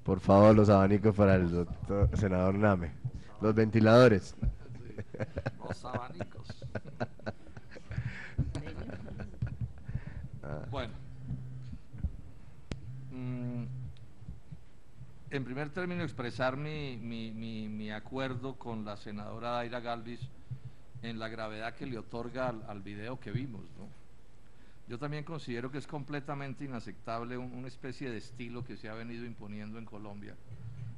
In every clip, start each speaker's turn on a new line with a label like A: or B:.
A: Por favor, los abanicos para el senador Name. Los ventiladores.
B: Sí, los abanicos. Bueno, mm, en primer término expresar mi acuerdo con la senadora Daira Galvis en la gravedad que le otorga al video que vimos, ¿no? Yo también considero que es completamente inaceptable una especie de estilo que se ha venido imponiendo en Colombia,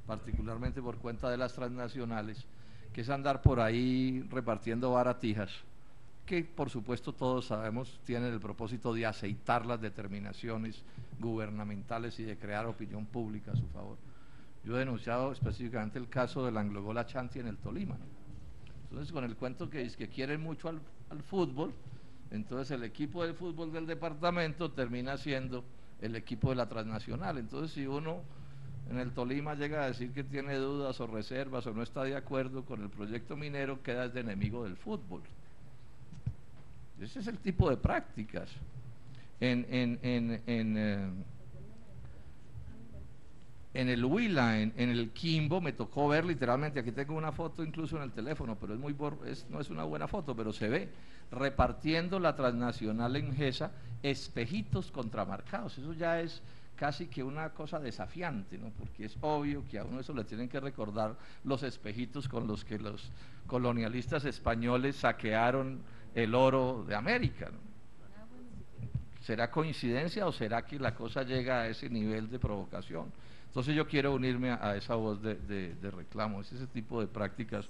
B: particularmente por cuenta de las transnacionales, que es andar por ahí repartiendo baratijas, que por supuesto todos sabemos tienen el propósito de aceitar las determinaciones gubernamentales y de crear opinión pública a su favor. Yo he denunciado específicamente el caso del Anglo Ashanti en el Tolima, ¿no? Entonces, con el cuento que es que quieren mucho al fútbol, entonces el equipo de fútbol del departamento termina siendo el equipo de la transnacional. Entonces, si uno en el Tolima llega a decir que tiene dudas o reservas o no está de acuerdo con el proyecto minero, queda de enemigo del fútbol. Ese es el tipo de prácticas. En el Huila, en el Quimbo, me tocó ver literalmente, aquí tengo una foto incluso en el teléfono, pero no es una buena foto, pero se ve repartiendo la transnacional en GESA espejitos contramarcados. Eso ya es casi que una cosa desafiante, ¿no? Porque es obvio que a uno eso le tienen que recordar los espejitos con los que los colonialistas españoles saquearon el oro de América, ¿no? ¿Será coincidencia o será que la cosa llega a ese nivel de provocación? Entonces yo quiero unirme a esa voz de reclamo. Ese tipo de prácticas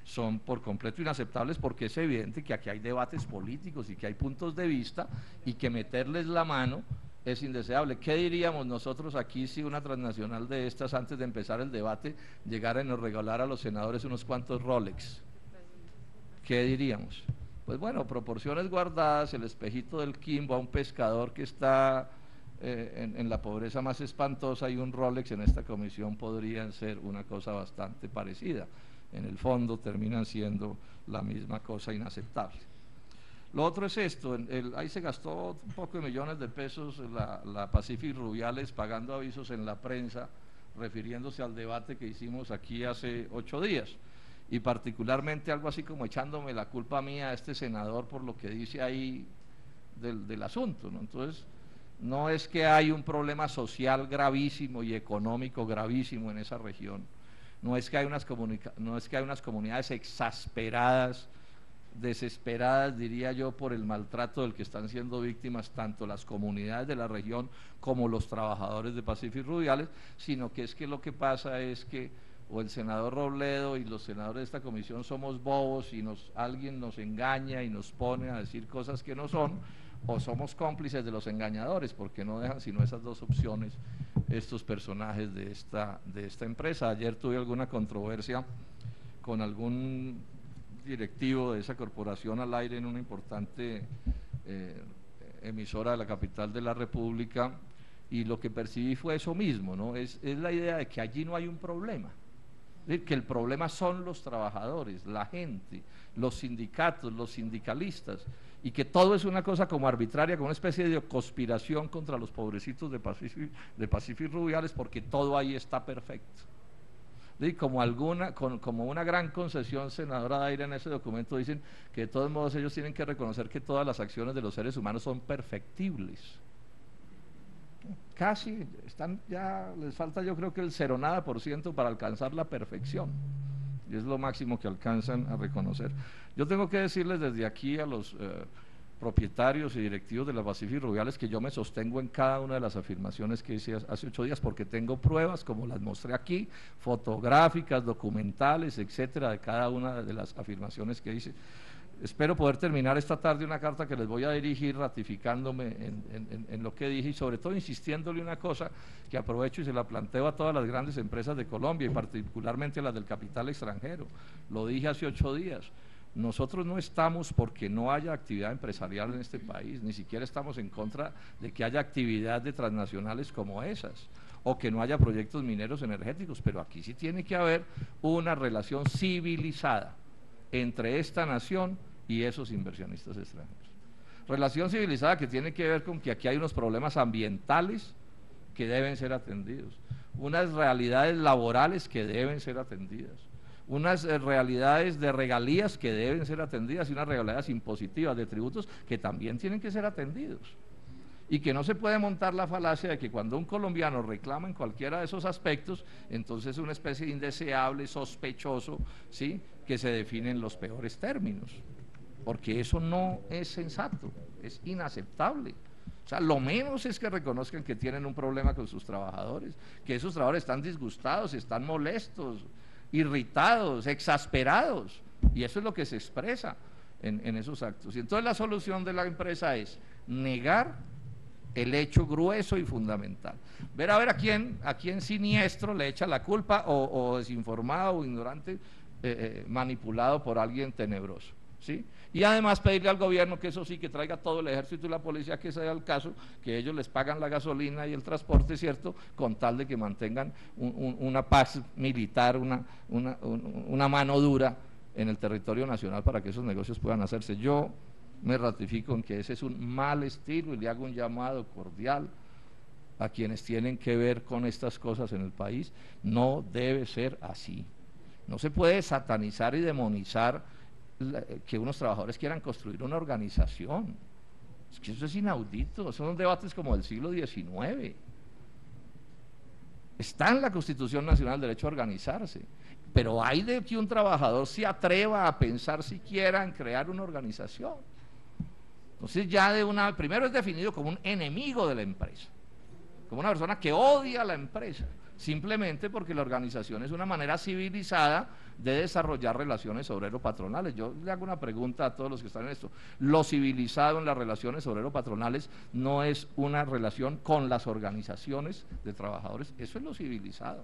B: son por completo inaceptables porque es evidente que aquí hay debates políticos y que hay puntos de vista y que meterles la mano es indeseable. ¿Qué diríamos nosotros aquí si una transnacional de estas, antes de empezar el debate, llegara y nos regalara a los senadores unos cuantos Rolex? ¿Qué diríamos? Pues bueno, proporciones guardadas, el espejito del Quimbo a un pescador que está en la pobreza más espantosa y un Rolex en esta comisión podrían ser una cosa bastante parecida. En el fondo terminan siendo la misma cosa inaceptable. Lo otro es esto, ahí se gastó un poco de millones de pesos la Pacific Rubiales pagando avisos en la prensa, refiriéndose al debate que hicimos aquí hace 8 días, y particularmente algo así como echándome la culpa mía a este senador por lo que dice ahí del asunto, ¿no? Entonces, no es que hay un problema social gravísimo y económico gravísimo en esa región, no es que hay unas comunidades exasperadas, desesperadas, diría yo, por el maltrato del que están siendo víctimas tanto las comunidades de la región como los trabajadores de Pacific Rubiales, sino que es que lo que pasa es que o el senador Robledo y los senadores de esta comisión somos bobos y alguien nos engaña y nos pone a decir cosas que no son, o somos cómplices de los engañadores, porque no dejan sino esas dos opciones estos personajes de esta empresa. Ayer tuve alguna controversia con algún directivo de esa corporación al aire en una importante emisora de la capital de la República, y lo que percibí fue eso mismo, ¿no? Es la idea de que allí no hay un problema, es decir, que el problema son los trabajadores, la gente, los sindicatos, los sindicalistas, y que todo es una cosa como arbitraria, como una especie de conspiración contra los pobrecitos de Pacific Rubiales, porque todo ahí está perfecto. ¿Sí? Como una gran concesión, senadora Daira, en ese documento dicen que de todos modos ellos tienen que reconocer que todas las acciones de los seres humanos son perfectibles. Casi ya les falta, yo creo que el 0,nada% para alcanzar la perfección, y es lo máximo que alcanzan a reconocer. Yo tengo que decirles desde aquí a los propietarios y directivos de la Pacific Rubiales que yo me sostengo en cada una de las afirmaciones que hice hace 8 días, porque tengo pruebas, como las mostré aquí, fotográficas, documentales, etcétera, de cada una de las afirmaciones que hice. Espero poder terminar esta tarde una carta que les voy a dirigir ratificándome en lo que dije, y sobre todo insistiéndole una cosa que aprovecho y se la planteo a todas las grandes empresas de Colombia y particularmente a las del capital extranjero. Lo dije hace 8 días. Nosotros no estamos porque no haya actividad empresarial en este país, ni siquiera estamos en contra de que haya actividad de transnacionales como esas, o que no haya proyectos mineros energéticos, pero aquí sí tiene que haber una relación civilizada entre esta nación y esos inversionistas extranjeros. Relación civilizada que tiene que ver con que aquí hay unos problemas ambientales que deben ser atendidos, unas realidades laborales que deben ser atendidas, unas realidades de regalías que deben ser atendidas y unas realidades impositivas de tributos que también tienen que ser atendidos. Y que no se puede montar la falacia de que cuando un colombiano reclama en cualquiera de esos aspectos, entonces es una especie de indeseable, sospechoso, ¿sí?, que se define en los peores términos, porque eso no es sensato, es inaceptable. O sea, lo menos es que reconozcan que tienen un problema con sus trabajadores, que esos trabajadores están disgustados, están molestos, irritados, exasperados, y eso es lo que se expresa en esos actos. Y entonces la solución de la empresa es negar el hecho grueso y fundamental. Ver a ver a quién siniestro le echa la culpa o desinformado o ignorante, manipulado por alguien tenebroso, ¿sí? Y además pedirle al gobierno que eso sí, que traiga todo el ejército y la policía, que sea el caso, que ellos les pagan la gasolina y el transporte, ¿cierto?, con tal de que mantengan una paz militar, una mano dura en el territorio nacional para que esos negocios puedan hacerse. Yo me ratifico en que ese es un mal estilo y le hago un llamado cordial a quienes tienen que ver con estas cosas en el país. No debe ser así. No se puede satanizar y demonizar que unos trabajadores quieran construir una organización. Es que eso es inaudito, son debates como del siglo XIX. Está en la Constitución Nacional el derecho a organizarse, pero hay de que un trabajador se atreva a pensar siquiera en crear una organización. Entonces ya primero es definido como un enemigo de la empresa, como una persona que odia a la empresa, simplemente porque la organización es una manera civilizada de desarrollar relaciones obrero-patronales. Yo le hago una pregunta a todos los que están en esto: lo civilizado en las relaciones obrero-patronales no es una relación con las organizaciones de trabajadores, eso es lo civilizado.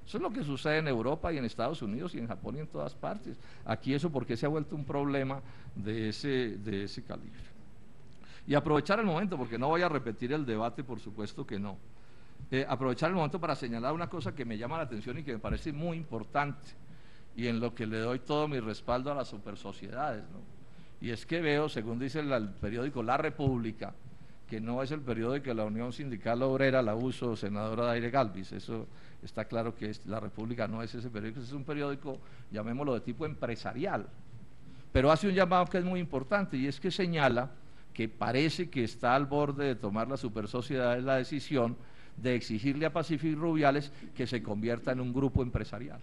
B: Eso es lo que sucede en Europa y en Estados Unidos y en Japón y en todas partes. Aquí eso, ¿por qué se ha vuelto un problema de ese calibre? Y aprovechar el momento, porque no voy a repetir el debate, por supuesto que no. Aprovechar el momento para señalar una cosa que me llama la atención y que me parece muy importante, y en lo que le doy todo mi respaldo a las supersociedades, ¿no? Y es que veo, según dice el periódico La República, que no es el periódico de la Unión Sindical Obrera, la USO, senadora Daire Galvis, eso está claro que La República no es ese periódico, es un periódico, llamémoslo, de tipo empresarial, pero hace un llamado que es muy importante, y es que señala que parece que está al borde de tomar las supersociedades la decisión de exigirle a Pacific Rubiales que se convierta en un grupo empresarial.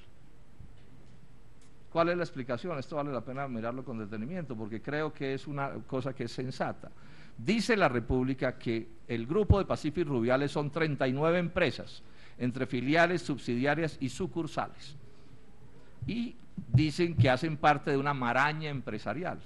B: ¿Cuál es la explicación? Esto vale la pena mirarlo con detenimiento, porque creo que es una cosa que es sensata. Dice La República que el grupo de Pacific Rubiales son 39 empresas, entre filiales, subsidiarias y sucursales, y dicen que hacen parte de una maraña empresarial,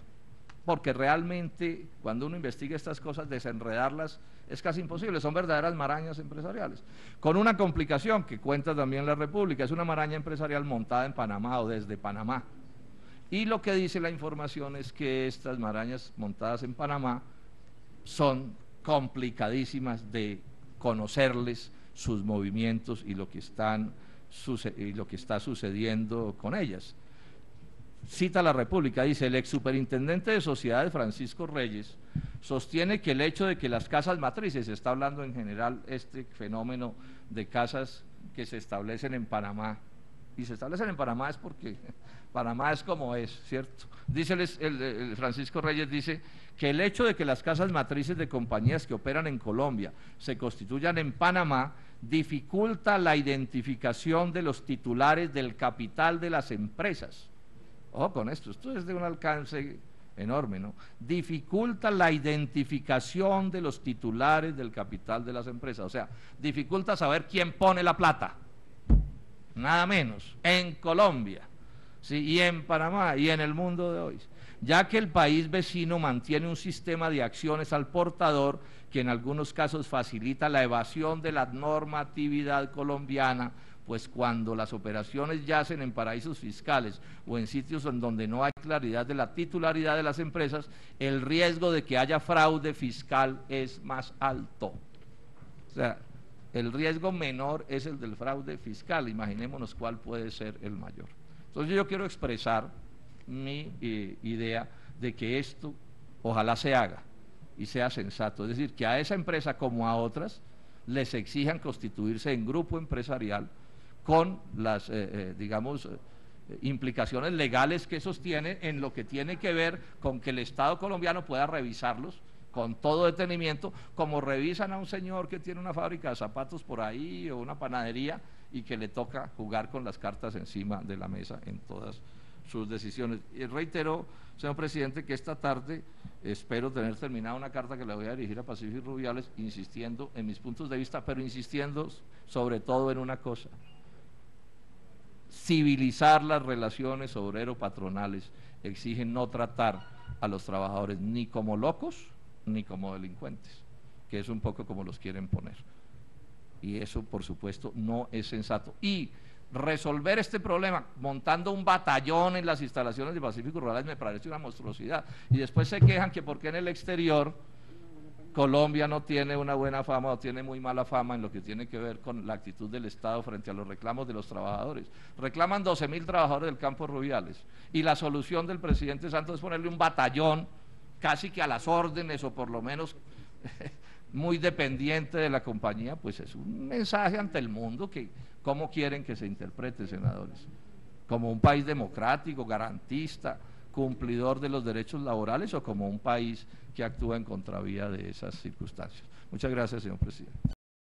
B: porque realmente cuando uno investiga estas cosas, desenredarlas es casi imposible, son verdaderas marañas empresariales, con una complicación que cuenta también La República: es una maraña empresarial montada en Panamá o desde Panamá, y lo que dice la información es que estas marañas montadas en Panamá son complicadísimas de conocerles sus movimientos y lo que está sucediendo con ellas. Cita La República, dice: el ex superintendente de sociedades, Francisco Reyes, sostiene que el hecho de que las casas matrices, se está hablando en general este fenómeno de casas que se establecen en Panamá, y se establecen en Panamá es porque Panamá es como es, ¿cierto? Dice el Francisco Reyes, dice que el hecho de que las casas matrices de compañías que operan en Colombia se constituyan en Panamá dificulta la identificación de los titulares del capital de las empresas. Ojo con esto es de un alcance enorme, ¿no? Dificulta la identificación de los titulares del capital de las empresas, o sea, dificulta saber quién pone la plata, nada menos, en Colombia, ¿sí?, y en Panamá y en el mundo de hoy, ya que el país vecino mantiene un sistema de acciones al portador que en algunos casos facilita la evasión de la normatividad colombiana, pues cuando las operaciones yacen en paraísos fiscales o en sitios en donde no hay claridad de la titularidad de las empresas, el riesgo de que haya fraude fiscal es más alto. O sea, el riesgo menor es el del fraude fiscal, imaginémonos cuál puede ser el mayor. Entonces yo quiero expresar mi idea de que esto ojalá se haga y sea sensato, es decir, que a esa empresa como a otras les exijan constituirse en grupo empresarial con las, implicaciones legales que esos tienen en lo que tiene que ver con que el Estado colombiano pueda revisarlos con todo detenimiento, como revisan a un señor que tiene una fábrica de zapatos por ahí o una panadería y que le toca jugar con las cartas encima de la mesa en todas sus decisiones. Y reitero, señor presidente, que esta tarde espero tener terminada una carta que le voy a dirigir a Pacífico Rubiales, insistiendo en mis puntos de vista, pero insistiendo sobre todo en una cosa: civilizar las relaciones obrero-patronales exige no tratar a los trabajadores ni como locos ni como delincuentes, que es un poco como los quieren poner. Y eso, por supuesto, no es sensato. Y resolver este problema montando un batallón en las instalaciones de Pacífico Rurales me parece una monstruosidad. Y después se quejan que porque en el exterior Colombia no tiene una buena fama o tiene muy mala fama en lo que tiene que ver con la actitud del Estado frente a los reclamos de los trabajadores. Reclaman 12.000 trabajadores del campo Rubiales y la solución del presidente Santos es ponerle un batallón casi que a las órdenes o por lo menos muy dependiente de la compañía. Pues es un mensaje ante el mundo que cómo quieren que se interprete, senadores, como un país democrático, garantista, cumplidor de los derechos laborales, o como un país que actúa en contravía de esas circunstancias. Muchas gracias, señor presidente.